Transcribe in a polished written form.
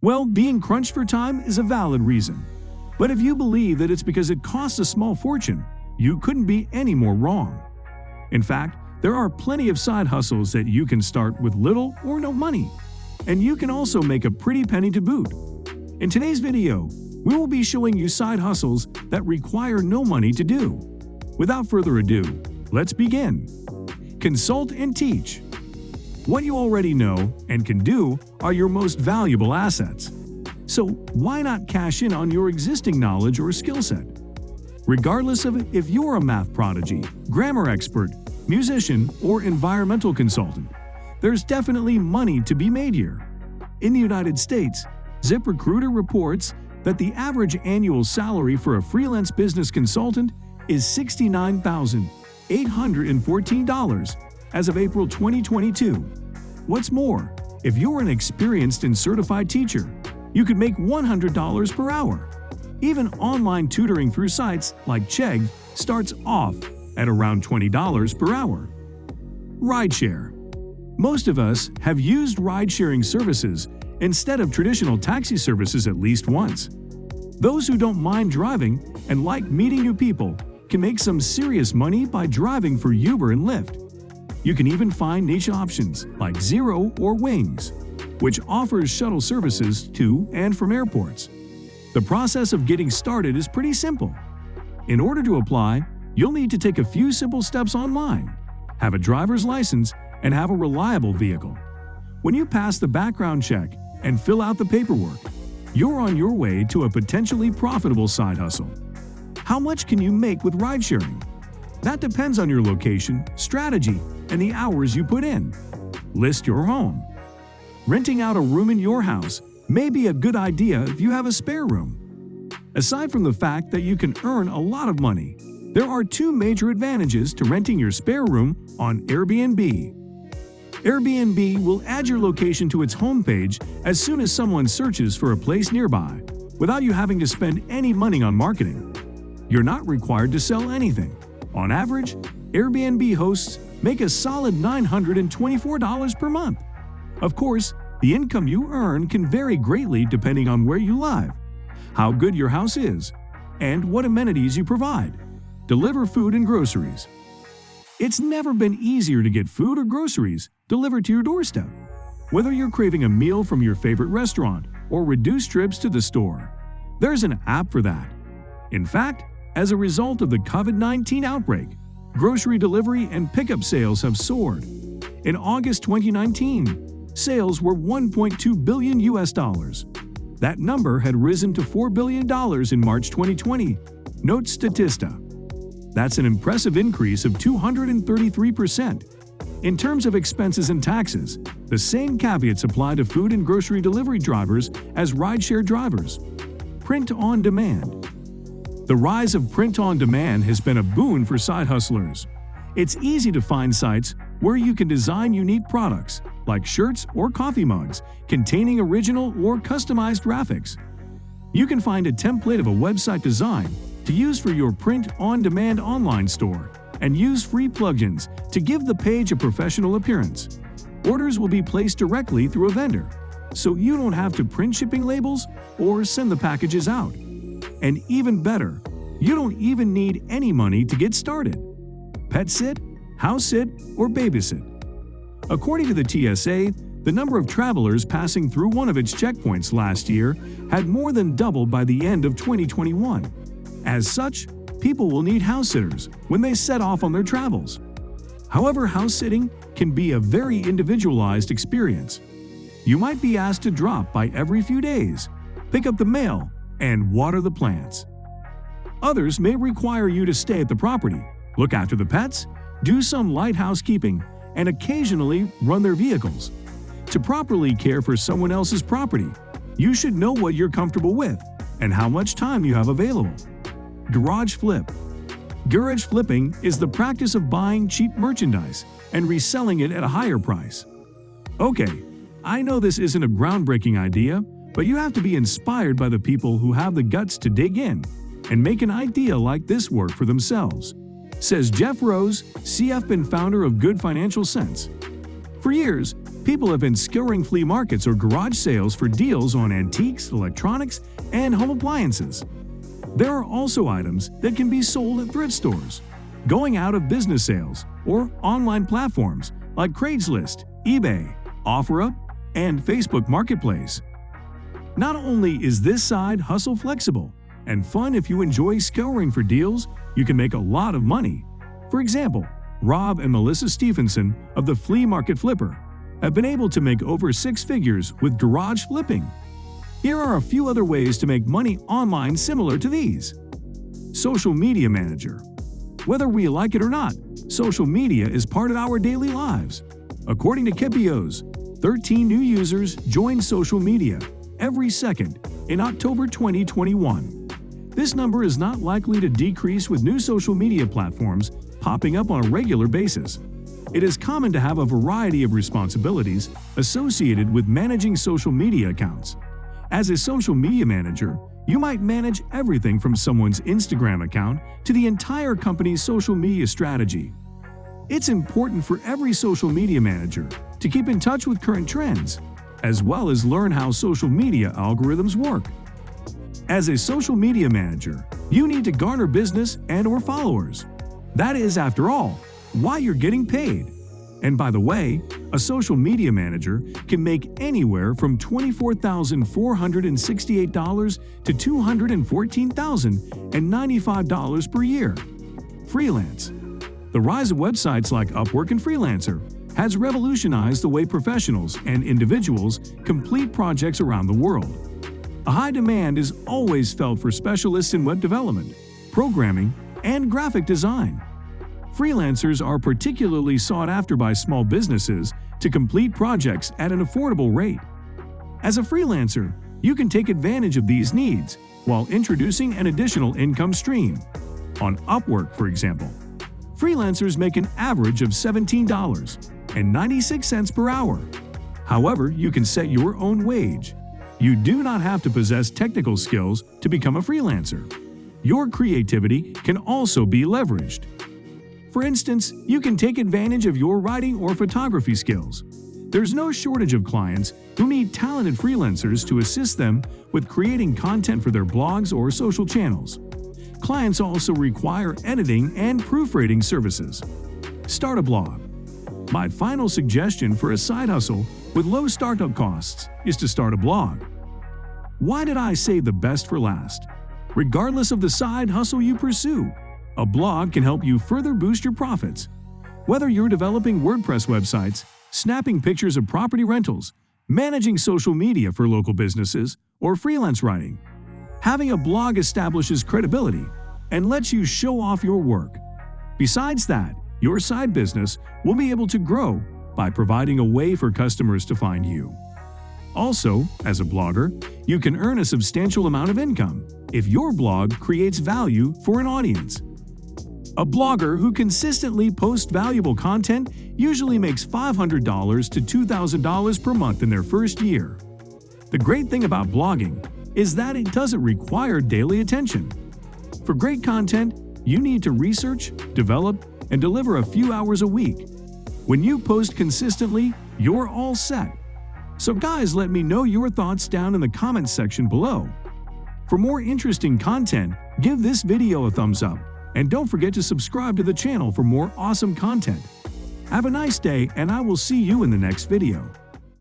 Well, being crunched for time is a valid reason. But if you believe that it's because it costs a small fortune, you couldn't be any more wrong. In fact, there are plenty of side hustles that you can start with little or no money. And you can also make a pretty penny to boot. In today's video, we will be showing you side hustles that require no money to do. Without further ado, let's begin. Consult and teach. What you already know and can do are your most valuable assets. So why not cash in on your existing knowledge or skill set? Regardless of if you're a math prodigy, grammar expert, musician, or environmental consultant, there's definitely money to be made here. In the United States, ZipRecruiter reports that the average annual salary for a freelance business consultant is $69,814 as of April 2022. What's more, if you're an experienced and certified teacher, you could make $100 per hour. Even online tutoring through sites like Chegg starts off at around $20 per hour. Rideshare. Most of us have used ride-sharing services instead of traditional taxi services at least once. Those who don't mind driving and like meeting new people can make some serious money by driving for Uber and Lyft. You can even find niche options like Zero or Wings, which offers shuttle services to and from airports. The process of getting started is pretty simple. In order to apply, you'll need to take a few simple steps online, have a driver's license, and have a reliable vehicle. When you pass the background check and fill out the paperwork, you're on your way to a potentially profitable side hustle. How much can you make with ride-sharing? That depends on your location, strategy, and the hours you put in. List your home. Renting out a room in your house may be a good idea if you have a spare room. Aside from the fact that you can earn a lot of money, there are two major advantages to renting your spare room on Airbnb. Airbnb will add your location to its homepage as soon as someone searches for a place nearby, without you having to spend any money on marketing. You're not required to sell anything. On average, Airbnb hosts make a solid $924 per month. Of course, the income you earn can vary greatly depending on where you live, how good your house is, and what amenities you provide. Deliver food and groceries. It's never been easier to get food or groceries delivered to your doorstep. Whether you're craving a meal from your favorite restaurant or reduced trips to the store, there's an app for that. In fact, as a result of the COVID-19 outbreak, grocery delivery and pickup sales have soared. In August 2019, sales were $1.2 billion. That number had risen to $4 billion in March 2020, notes Statista. That's an impressive increase of 233%. In terms of expenses and taxes, the same caveats apply to food and grocery delivery drivers as rideshare drivers. Print on demand. The rise of print on demand has been a boon for side hustlers. It's easy to find sites where you can design unique products, like shirts or coffee mugs, containing original or customized graphics. You can find a template of a website design to use for your print-on-demand online store and use free plugins to give the page a professional appearance. Orders will be placed directly through a vendor, so you don't have to print shipping labels or send the packages out. And even better, you don't even need any money to get started. Pet sit, house sit, or babysit. According to the TSA, the number of travelers passing through one of its checkpoints last year had more than doubled by the end of 2021. As such, people will need house sitters when they set off on their travels. However, house sitting can be a very individualized experience. You might be asked to drop by every few days, pick up the mail, and water the plants. Others may require you to stay at the property, look after the pets, do some light housekeeping, and occasionally run their vehicles. To properly care for someone else's property, you should know what you're comfortable with and how much time you have available. Garage flip. Garage flipping is the practice of buying cheap merchandise and reselling it at a higher price. Okay, I know this isn't a groundbreaking idea, but you have to be inspired by the people who have the guts to dig in and make an idea like this work for themselves, says Jeff Rose, CFP and founder of Good Financial Sense. For years, People have been scouring flea markets or garage sales for deals on antiques, electronics, and home appliances. There are also items that can be sold at thrift stores, going out of business sales, or online platforms like Craigslist, eBay, OfferUp, and Facebook Marketplace. Not only is this side hustle flexible and fun if you enjoy scouring for deals, you can make a lot of money. For example, Rob and Melissa Stephenson of the Flea Market Flipper have been able to make over 6 figures with garage flipping. Here are a few other ways to make money online similar to these. Social Media Manager. Whether we like it or not, social media is part of our daily lives. According to Kepios, 13 new users joined social media every second in October 2021. This number is not likely to decrease with new social media platforms popping up on a regular basis. It is common to have a variety of responsibilities associated with managing social media accounts. As a social media manager, you might manage everything from someone's Instagram account to the entire company's social media strategy. It's important for every social media manager to keep in touch with current trends, as well as learn how social media algorithms work. As a social media manager, you need to garner business and/or followers. That is, after all, why you're getting paid. And by the way, a social media manager can make anywhere from $24,468 to $214,095 per year. Freelance. The rise of websites like Upwork and Freelancer has revolutionized the way professionals and individuals complete projects around the world. A high demand is always felt for specialists in web development, programming, and graphic design. Freelancers are particularly sought after by small businesses to complete projects at an affordable rate. As a freelancer, you can take advantage of these needs while introducing an additional income stream. On Upwork, for example, freelancers make an average of $17.96 per hour. However, you can set your own wage. You do not have to possess technical skills to become a freelancer. Your creativity can also be leveraged. For instance, you can take advantage of your writing or photography skills. There's no shortage of clients who need talented freelancers to assist them with creating content for their blogs or social channels. Clients also require editing and proofreading services. Start a blog. My final suggestion for a side hustle with low startup costs is to start a blog. Why did I save the best for last? Regardless of the side hustle you pursue, a blog can help you further boost your profits. Whether you're developing WordPress websites, snapping pictures of property rentals, managing social media for local businesses, or freelance writing, having a blog establishes credibility and lets you show off your work. Besides that, your side business will be able to grow by providing a way for customers to find you. Also, as a blogger, you can earn a substantial amount of income if your blog creates value for an audience. A blogger who consistently posts valuable content usually makes $500 to $2,000 per month in their first year. The great thing about blogging is that it doesn't require daily attention. For great content, you need to research, develop, and deliver a few hours a week. When you post consistently, you're all set. So guys, let me know your thoughts down in the comments section below. For more interesting content, give this video a thumbs up, and don't forget to subscribe to the channel for more awesome content. Have a nice day, and I will see you in the next video.